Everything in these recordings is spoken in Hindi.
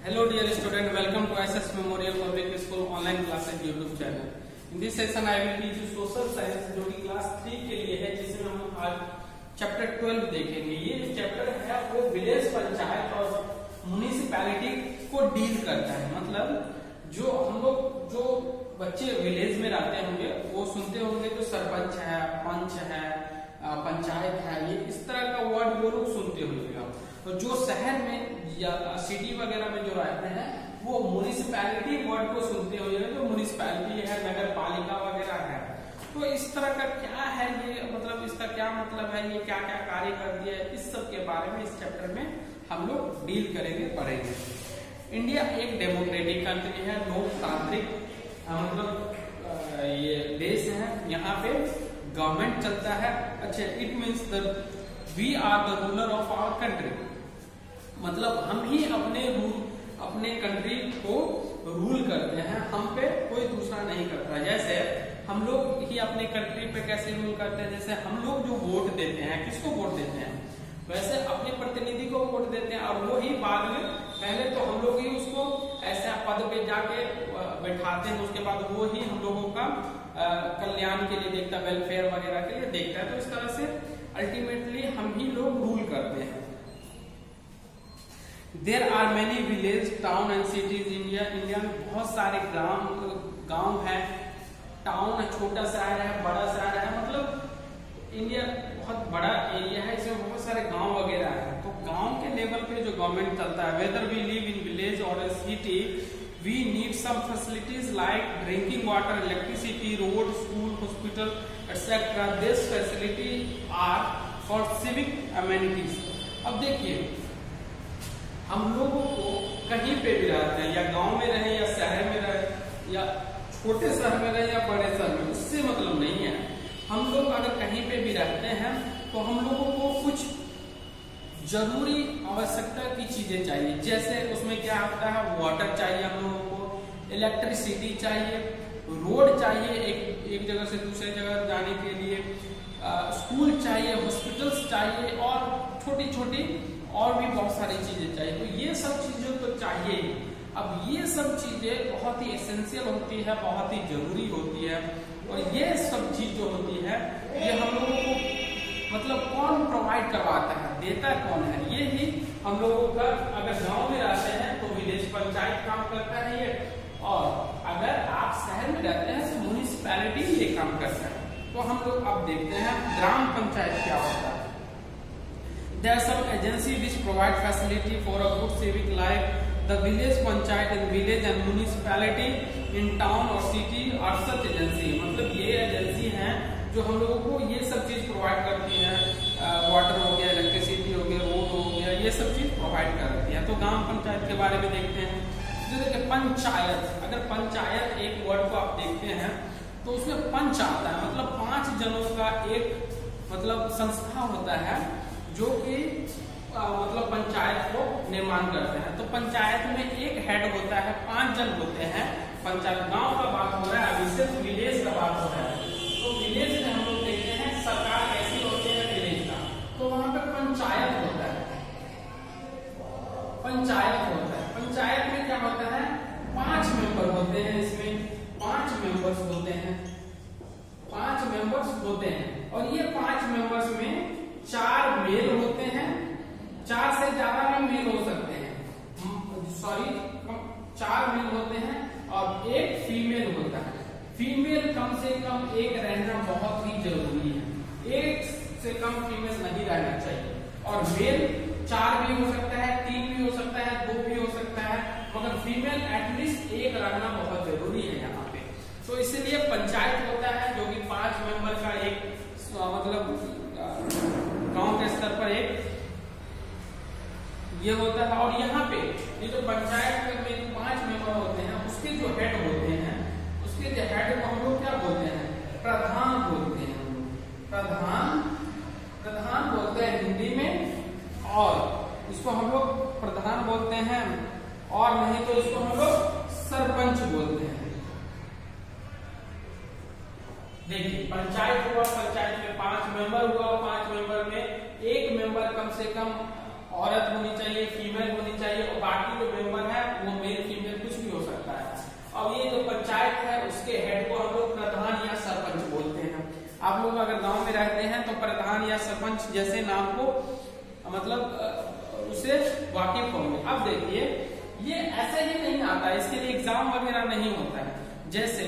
Hello dear student, welcome to SS Memorial Public School online classes YouTube channel. In this session I will teach you social science जो कि क्लास 3 के लिए है, जिसमें हम आज चैप्टर 12 देखेंगे। ये चैप्टर है वो विलेज पंचायत और म्युनिसिपैलिटी को डील करता है। मतलब जो हम लोग जो बच्चे विलेज में रहते होंगे वो सुनते होंगे तो सरपंच है, पंच है, पंचायत है, ये इस तरह का वर्ड वो लोग सुनते होंगे। तो जो शहर में या सिटी वगैरह में जो रहते हैं वो म्युनिसिपैलिटी वर्ड को सुनते होंगे, जो म्युनिसिपैलिटी है, नगर पालिका वगैरह है। तो इस तरह का क्या है ये, मतलब इसका क्या मतलब है, ये क्या क्या कार्य करती है, इस सब के बारे में इस चैप्टर में हम लोग डील करेंगे, पढ़ेंगे। इंडिया एक डेमोक्रेटिक कंट्री है, लोकतांत्रिक मतलब ये देश है। यहाँ पे गवर्नमेंट चलता है। अच्छा, it means we are the ruler of our country, मतलब हम ही अपने कंट्री को रूल करते हैं, हम पे कोई दूसरा नहीं करता। जैसे हम लोग ही अपने कंट्री पे कैसे रूल करते हैं, जैसे हम लोग जो वोट देते हैं, किसको वोट देते हैं, वैसे अपने प्रतिनिधि को वोट देते हैं और वो ही बाद में, पहले तो हम लोग ही उसको ऐसा पद पे जाके बैठाते हैं, उसके बाद वो ही हम लोगों का कल्याण के लिए देखता है, वेलफेयर वगैरह के लिए देखता है। तो इस तरह से अल्टीमेटली हम ही लोग रूल करते हैं। There are many village, town and cities India. India में बहुत सारे गांव है, टाउन है, छोटा शहर है, बड़ा शहर है, मतलब इंडिया बहुत बड़ा एरिया है, इसमें बहुत सारे गांव वगैरह है। तो गांव के लेवल पे जो गवर्नमेंट चलता है, whether we live in village और a city, we need some facilities like drinking water, electricity, road, school, hospital etcetera. This facility are for civic amenities. अब देखिए, हम लोगों को कहीं पे भी रहते हैं, या गांव में रहे या शहर में रहे या छोटे शहर में रहे या बड़े शहर में, उससे मतलब नहीं है। हम लोग अगर कहीं पे भी रहते हैं तो हम लोगों को कुछ जरूरी आवश्यकता की चीजें चाहिए। जैसे उसमें क्या होता है, वाटर चाहिए हम लोगों को, इलेक्ट्रिसिटी चाहिए, रोड चाहिए एक जगह से दूसरे जगह जाने के लिए, स्कूल चाहिए, हॉस्पिटल्स चाहिए और छोटी छोटी और भी बहुत सारी चीजें चाहिए। तो ये सब चीजें तो चाहिए। अब ये सब चीजें बहुत ही एसेंशियल होती है, बहुत ही जरूरी होती है। और ये सब चीज जो होती है ये हम लोगों को मतलब कौन प्रोवाइड करवाता है, देता कौन है, ये ही हम लोगों का। अगर गांव में रहते हैं तो विलेज पंचायत काम करता है ये, और अगर आप शहर में रहते हैं तो म्युनिसिपैलिटी ये काम करता है। तो हम लोग अब देखते हैं ग्राम पंचायत क्या होता है। There are some agencies which provide facility for a good civic life. The village panchayat in village and municipality in town or city are such agency. मतलब ये एजेंसी हैं जो हम लोगों को ये सब चीज प्रोवाइड करती है। वाटर हो गया, इलेक्ट्रिसिटी हो गया, रोड हो गया, ये सब चीज प्रोवाइड करती है। तो ग्राम पंचायत के बारे में देखते हैं। जैसे पंचायत, अगर पंचायत एक वर्ड को आप देखते हैं तो उसमें पंच आता है, मतलब 5 जनों का एक मतलब संस्था होता है जो कि मतलब पंचायत को निर्माण करते हैं। तो पंचायत में एक हेड होता है, 5 जन होते हैं। पंचायत गांव का बात हो रहा है, अभी सिर्फ विलेज का बात हो रहा है। तो विलेज में हम लोग देखते हैं सरकार कैसी होती है विलेज का, तो वहां पे पंचायत होता है, पंचायत होता है। पंचायत में क्या होता है, 5 मेंबर होते हैं, इसमें 5 मेंबर्स होते हैं, 5 मेंबर्स होते हैं। और ये 5 मेंबर्स में 4 मेल होते हैं, 4 से ज्यादा में मेल हो सकते हैं, 4 मेल होते हैं और 1 फीमेल होता है। फीमेल कम से कम 1 रहना बहुत ही जरूरी है, 1 से कम फीमेल नहीं रहना चाहिए। और मेल 4 भी हो सकता है, 3 भी हो सकता है, 2 भी हो सकता है, मगर फीमेल एटलीस्ट 1 रहना बहुत जरूरी है यहाँ पे। तो इसीलिए पंचायत होता है जो कि 5 मेंबर का एक मतलब गांव के स्तर पर एक ये होता है। और यहाँ पे ये जो पंचायत में 5 मेंबर होते हैं, उसके जो हेड होते हैं, उसके जो हेड को हम लोग क्या बोलते हैं, प्रधान बोलते हैं। प्रधान बोलते हैं हिंदी में, और इसको हम लोग प्रधान बोलते हैं, और नहीं तो इसको हम लोग सरपंच बोलते हैं। देखिए, पंचायत हुआ, पंचायत में 5 मेंबर हुआ, 5 मेंबर में 1 मेंबर कम से कम औरत होनी चाहिए, फीमेल होनी चाहिए, और बाकी जो मेंबर है सरपंच जैसे नाम को मतलब उसे वाकिफ होंगे। अब देखिए ये ऐसे ही नहीं आता, इसके लिए एग्जाम वगैरह नहीं होता है। जैसे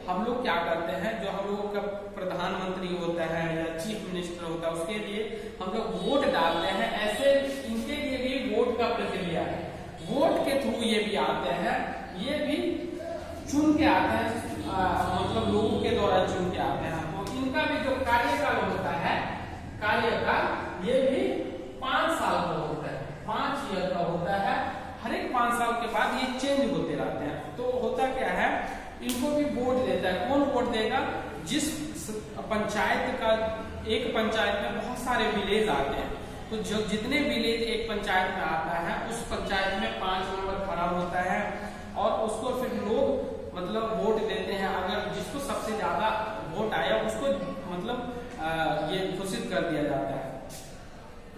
हम लोग क्या करते हैं, जो हम लोगों का प्रधानमंत्री होता है या चीफ मिनिस्टर होता है, उसके लिए हम लोग वोट डालते हैं, ऐसे इनके लिए भी वोट का प्रक्रिया है। वोट के थ्रू ये भी आते हैं, ये भी चुन के आते हैं, मतलब लोगों के द्वारा चुन के आते हैं। तो इनका भी जो कार्यकाल होता है, कार्यकाल ये भी 5 साल का होता है, 5 ईयर का होता है। हर एक 5 साल के बाद ये चेंज होते रहते हैं। तो होता क्या है, इनको भी वोट देता है। कौन वोट देगा? जिस पंचायत का, एक पंचायत में बहुत सारे विलेज आते हैं, तो जो जितने विलेज एक पंचायत में आता है, उस पंचायत में 5 मेंबर खड़ा होता है और उसको फिर लोग मतलब वोट देते हैं। अगर जिसको सबसे ज्यादा वोट आया उसको मतलब ये घोषित कर दिया जाता है,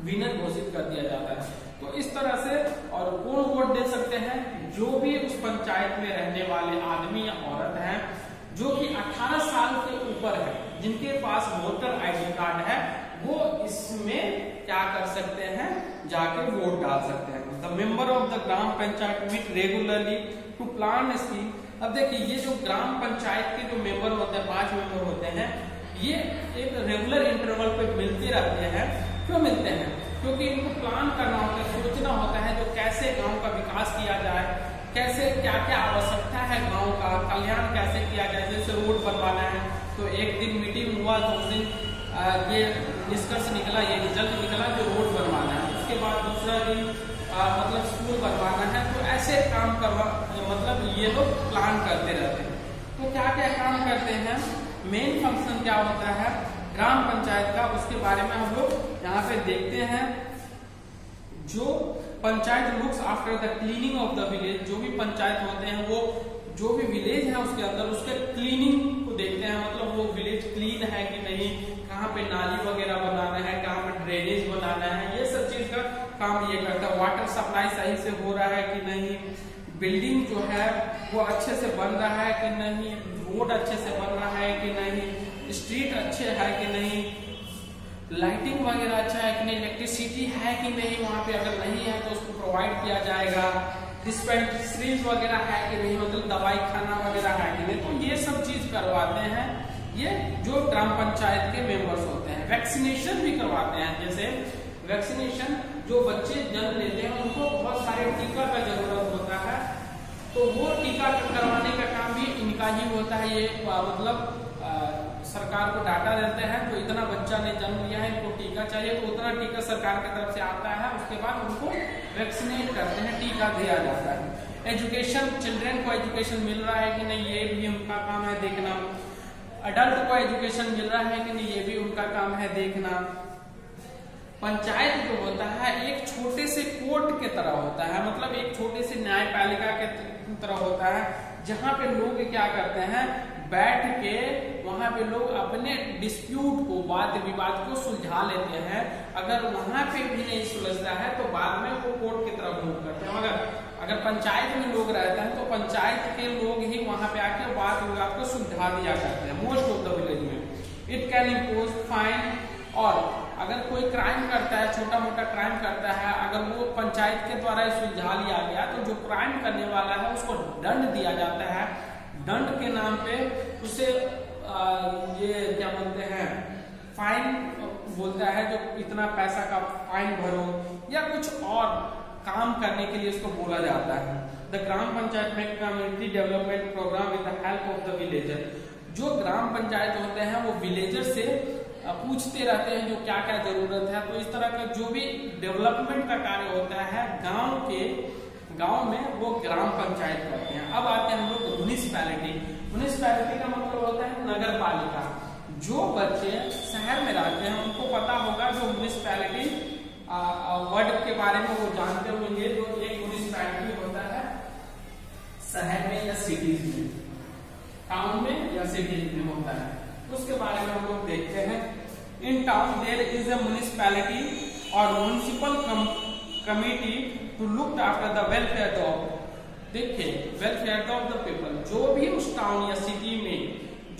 विनर घोषित कर दिया जाता है। तो इस तरह से, और कौन वोट दे सकते हैं? जो भी उस पंचायत में रहने वाले आदमी या औरत हैं जो कि 18 साल के ऊपर है, जिनके पास वोटर आईडी कार्ड है, वो इसमें क्या कर सकते हैं, जाके वोट डाल सकते हैं। The member of the gram panchayat meet regularly to plan scheme. अब देखिए ये जो ग्राम पंचायत के जो मेंबर होते हैं, 5 मेंबर होते हैं, ये एक रेगुलर इंटरवल पे मिलते रहते हैं। क्यों मिलते हैं? क्योंकि इनको प्लान करना होता है, सोचना होता है जो कैसे गांव का विकास किया जाए, कैसे क्या क्या आवश्यकता है गांव का कल्याण कैसे किया जाए। जैसे रोड बनवाना है तो एक दिन मीटिंग हुआ, तो उस दिन ये निष्कर्ष निकला, ये रिजल्ट निकला जो रोड बनवाना है। उसके बाद दूसरा दिन मतलब स्कूल बनवाना है। तो ऐसे काम करवा मतलब ये लोग प्लान करते रहते हैं। तो क्या क्या काम करते हैं, मेन फंक्शन क्या होता है ग्राम पंचायत का, उसके बारे में हम लोग यहाँ पे देखते हैं। जो panchayat looks after the cleaning of the village, जो भी पंचायत होते हैं वो जो भी विलेज है उसके अंदर उसके क्लीनिंग को देखते हैं, मतलब वो विलेज क्लीन है कि नहीं, कहाँ पे नाली वगैरह बनाना है, कहाँ पे ड्रेनेज बनाना है, ये सब चीज का काम ये करता है। वाटर सप्लाई सही से हो रहा है कि नहीं, बिल्डिंग जो है वो अच्छे से बन रहा है कि नहीं, रोड अच्छे से बन रहा है कि नहीं, स्ट्रीट अच्छे है कि नहीं, लाइटिंग वगैरह अच्छा है कि नहीं, इलेक्ट्रिसिटी है कि नहीं, वहां पे अगर नहीं है तो उसको प्रोवाइड किया जाएगा, डिस्पेंसरीज वगैरह है कि नहीं, मतलब दवाई खाना वगैरह है कि नहीं। तो ये सब चीज करवाते हैं ये जो ग्राम पंचायत के मेंबर्स होते हैं। वैक्सीनेशन भी करवाते हैं, जैसे वैक्सीनेशन जो बच्चे जन्म लेते हैं उनको बहुत सारे टीका का जरूरत होता है, तो वो टीका करवाने का काम भी इनका ही होता है। ये मतलब सरकार को डाटा देते हैं, तो इतना बच्चा ने जन्म लिया है, इनको टीका चाहिए, तो उतना टीका सरकार की तरफ से आता है। उसके बाद उनको वैक्सीनेट करते हैं, टीका दिया जाता है। एजुकेशन, चिल्ड्रेन को एजुकेशन मिल रहा है कि नहीं, ये भी उनका काम है देखना। अडल्ट को एजुकेशन मिल रहा है कि नहीं, ये भी उनका काम है देखना। पंचायत जो होता है एक छोटे से कोर्ट के तरह होता है, मतलब एक छोटे से न्यायपालिका के तरह होता है, जहाँ पे लोग क्या करते हैं, बैठ के वहां पे लोग अपने डिस्प्यूट को, वाद विवाद को सुलझा लेते हैं। अगर वहां पे भी नहीं सुलझता है तो बाद में वो कोर्ट की तरफ मूव करते हैं। अगर पंचायत में लोग रहते हैं तो पंचायत के लोग ही वहां पे आके वाद विवाद को सुलझा दिया करते हैं मोस्ट ऑफ द विलेज में। इट कैन इम्पोज फाइन, और अगर कोई क्राइम करता है, छोटा मोटा क्राइम करता है, अगर वो पंचायत के द्वारा सुलझा लिया गया तो जो क्राइम करने वाला है उसको दंड दिया जाता है। दंड के नाम पे उसे ये क्या बोलते हैं, फाइन बोलता है, जो इतना पैसा का फाइन भरो, या कुछ और काम करने के लिए उसको बोला जाता है। द ग्राम पंचायत में community development program with the help of the villager. जो ग्राम पंचायत होते हैं वो विलेजर से पूछते रहते हैं जो क्या क्या जरूरत है। तो इस तरह का जो भी डेवलपमेंट का कार्य होता है गांव में, वो ग्राम पंचायत करते हैं। अब आते हैं हम लोग म्युनिसिपैलिटी। म्युनिसिपैलिटी का मतलब होता है नगर पालिका। जो बच्चे शहर में रहते हैं उनको पता होगा, जो म्युनिसिपैलिटी वर्ड के बारे में वो जानते होंगे। जो एक म्युनिसिपैलिटी होता है शहर में या सिटीज में, टाउन में या सिटीज में होता है, उसके बारे में हम लोग देखते हैं। In town there is a municipality और municipal committee to look after the welfare of, देखिए वेलफेयर ऑफ द पीपल। जो भी उस टाउन या सिटी में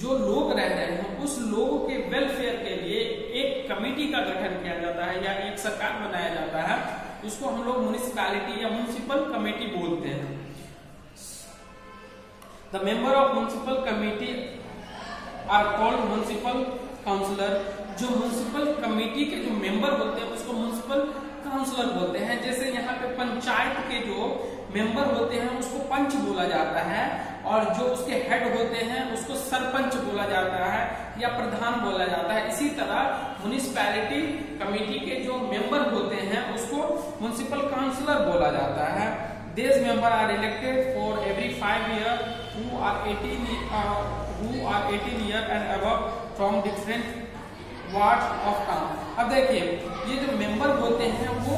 जो लोग रह रहे हैं उस लोगों के वेलफेयर के लिए एक कमेटी का गठन किया जाता है या एक सरकार बनाया जाता है, उसको हम लोग म्युनिसिपैलिटी या म्युनिसिपल कमेटी बोलते हैं। The member of municipal committee are called municipal councillor. जो म्युनिसिपल कमेटी के जो मेंबर होते हैं उसको म्युनिसिपल काउंसलर बोलते हैं। जैसे यहाँ पे पंचायत के जो मेंबर होते हैं उसको पंच बोला जाता है, और जो उसके हेड होते हैं उसको सरपंच बोला जाता है या प्रधान बोला जाता है। इसी तरह म्युनिसिपैलिटी कमेटी के जो मेंबर होते हैं उसको म्युनिसिपल काउंसलर बोला जाता है। These members are elected for every 5 years who are 18 years and above from different ward of town. अब देखिए ये जो मेंबर होते हैं वो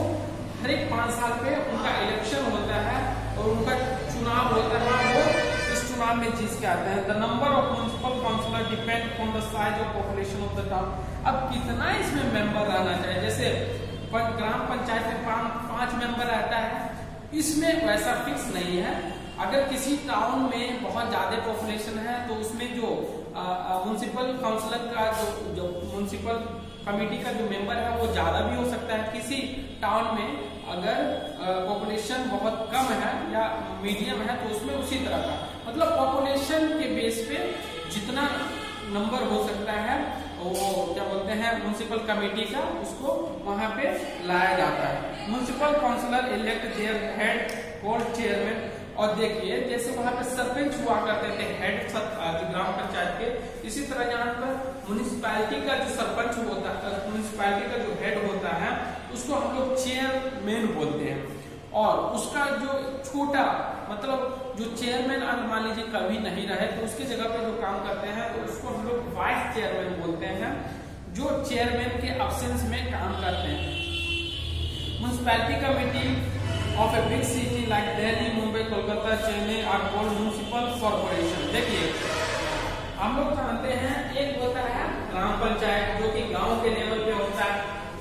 हर एक 5 साल पे उनका इलेक्शन होता है और उनका चुनाव होता है, वो इस चुनाव में जीत के आते हैं। The number of municipal councillor depend on the size of population of the town. अब कितना इसमें मेंबर रहना चाहिए, जैसे ग्राम पंचायत में 5 मेंबर रहता है, इसमें वैसा फिक्स नहीं है। अगर किसी टाउन में बहुत ज्यादा पॉपुलेशन है तो उसमें जो म्युनिसिपल काउंसिलर का जो म्युनिसिपल कमेटी का जो मेंबर है वो ज्यादा भी हो सकता है। किसी टाउन में अगर पॉपुलेशन बहुत कम है या मीडियम है तो उसमें उसी तरह का, मतलब पॉपुलेशन के बेस पे जितना नंबर हो सकता है वो क्या बोलते हैं म्युनिसिपल कमेटी का, उसको वहां पे लाया जाता है। Municipal councillor elect their head called chairman. और देखिए जैसे वहां पे सरपंच हुआ करते थे हेड ग्राम पंचायत के, इसी तरह यहाँ पर म्युनिसिपैलिटी का जो सरपंच होता है, म्युनिसिपैलिटी का जो हेड होता है उसको हम लोग चेयरमैन बोलते हैं। और उसका जो छोटा मतलब जो चेयरमैन मान लीजिए कभी नहीं रहे तो उसकी जगह पे जो काम करते हैं तो उसको हम लोग वाइस चेयरमैन बोलते हैं, जो चेयरमैन के अब्सेंस में काम करते हैं। Municipality committee of a big city like Delhi, Mumbai, Kolkata, Chennai are called municipal corporation. देखिए हम लोग जानते हैं एक होता है ग्राम पंचायत जो कि गांव के लेवल पे होता है,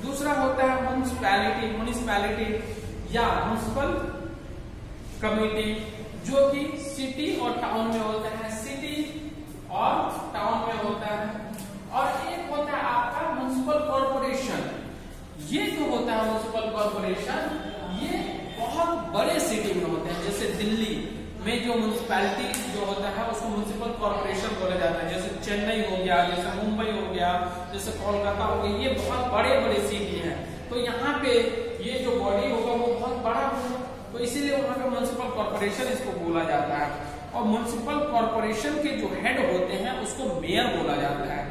दूसरा होता है म्युनिसिपैलिटी या म्युनिसिपल कमेटी जो कि सिटी और टाउन में होता है, सिटी और टाउन में होता है। और एक होता है आपका म्युनिसिपल कॉर्पोरेशन। ये जो होता है म्युनिसिपल कॉर्पोरेशन ये बहुत बड़े सिटी में होते हैं, जैसे दिल्ली में जो म्युनिसिपैलिटी जो होता है उसको म्युनिसिपल कॉर्पोरेशन बोला जाता है। जैसे चेन्नई हो गया, जैसे मुंबई हो गया, जैसे कोलकाता हो गया, ये बहुत बड़े बड़े सिटी हैं। तो यहाँ पे ये जो बॉडी होगा वो बहुत बड़ा होगा, तो इसीलिए वहां पे म्युनिसिपल कॉर्पोरेशन इसको बोला जाता है। और म्युनिसिपल कॉर्पोरेशन के जो हेड होते हैं उसको मेयर बोला जाता है।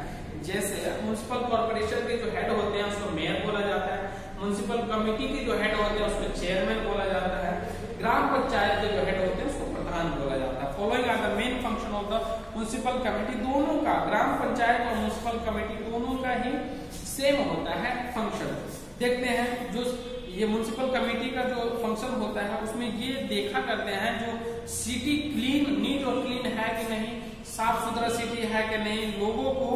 जैसे म्युनिसिपल कॉर्पोरेशन के जो हेड होते हैं उसको मेयर बोला जाता है, म्युनिसिपल कमेटी के जो हेड होते हैं उसको चेयरमैन बोला जाता है, ग्राम पंचायत के जो हेड होते हैं उसको प्रधान बोला जाता है। Following are the main function of the municipal committee. दोनों का, ग्राम पंचायत और म्युनिसिपल कमेटी दोनों का ही सेम होता है फंक्शन। देखते हैं जो ये म्युनिसिपल कमेटी का जो फंक्शन होता है उसमें ये देखा करते हैं जो सिटी क्लीन, नीट और क्लीन है कि नहीं, साफ सुथरा सिटी है कि नहीं, लोगों को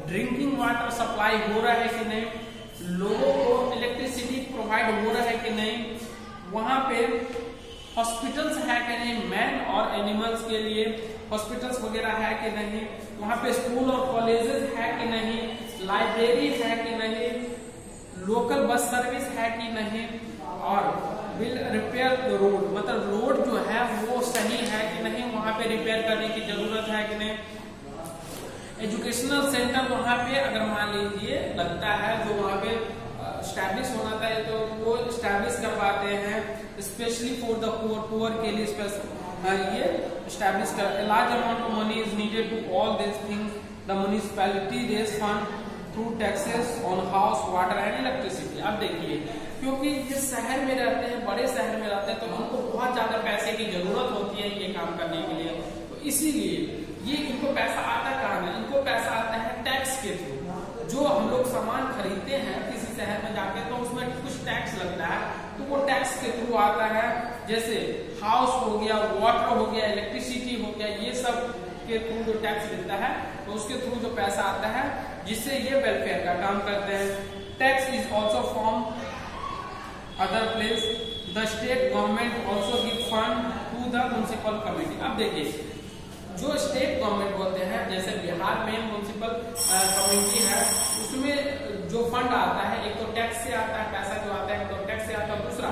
ड्रिंकिंग वाटर सप्लाई हो रहा है कि नहीं, लोगों को इलेक्ट्रिसिटी प्रोवाइड हो रहा है कि नहीं, वहां पे हॉस्पिटल्स है कि नहीं, मैन और एनिमल्स के लिए हॉस्पिटल्स वगैरह है कि नहीं, वहां पे स्कूल और कॉलेजेस है कि नहीं, लाइब्रेरी है कि नहीं, लोकल बस सर्विस है कि नहीं, और विल रिपेयर द रोड, मतलब रोड जो है वो सही है कि नहीं, वहां पे रिपेयर करने की जरूरत है कि नहीं। एजुकेशनल सेंटर वहां पे अगर मान लीजिए लगता है जो वहां पे स्टैब्लिश होना था तो वो स्टैब्लिश करवाते हैं, स्पेशली फॉर द पुअर के लिए ये स्टैब्लिश कर। Large amount of money is needed to all this things. The municipality raise fund through taxes on house, water and electricity. अब देखिए क्योंकि ये शहर में रहते हैं, बड़े शहर में रहते हैं, तो उनको बहुत ज्यादा पैसे की जरूरत होती है ये काम करने के लिए, तो इसीलिए ये इनको पैसा आता कहाँ है, इनको पैसा आता है टैक्स के थ्रू। जो हम लोग सामान खरीदते हैं किसी शहर में जाके तो उसमें कुछ टैक्स लगता है, तो वो टैक्स के थ्रू आता है। जैसे हाउस हो गया, वाटर हो गया, इलेक्ट्रिसिटी हो गया, ये सब के थ्रू जो टैक्स देता है तो उसके थ्रू जो पैसा आता है जिससे ये वेलफेयर का काम करते हैं। Tax is also from other place. The state government also give fund to the municipal committee. अब देखिए जो स्टेट गवर्नमेंट होते हैं, जैसे बिहार में म्युनिसिपल कम्युनिटी है, उसमें जो फंड आता है, एक तो टैक्स से आता है पैसा जो आता है, तो टैक्स से आता है, दूसरा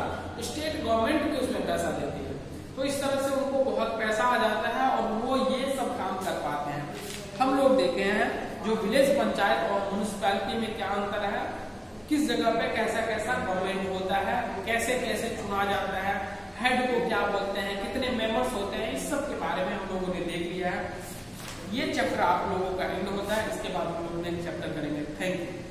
स्टेट गवर्नमेंट भी उसमें पैसा देती है। तो इस तरह से उनको बहुत पैसा आ जाता है और वो ये सब काम कर पाते हैं। हम लोग देखे हैं जो विलेज पंचायत और म्युनिसिपैलिटी में क्या अंतर है, किस जगह पे कैसा कैसा गवर्नमेंट होता है, कैसे कैसे चुना जाता है, हेड को क्या बोलते हैं, कितने मेंबर्स होते हैं, इस सब के बारे में हम लोगों ने देख लिया है। ये चैप्टर आप लोगों का एंड होता है, इसके बाद हम लोग नेक्स्ट चैप्टर करेंगे। Thank you.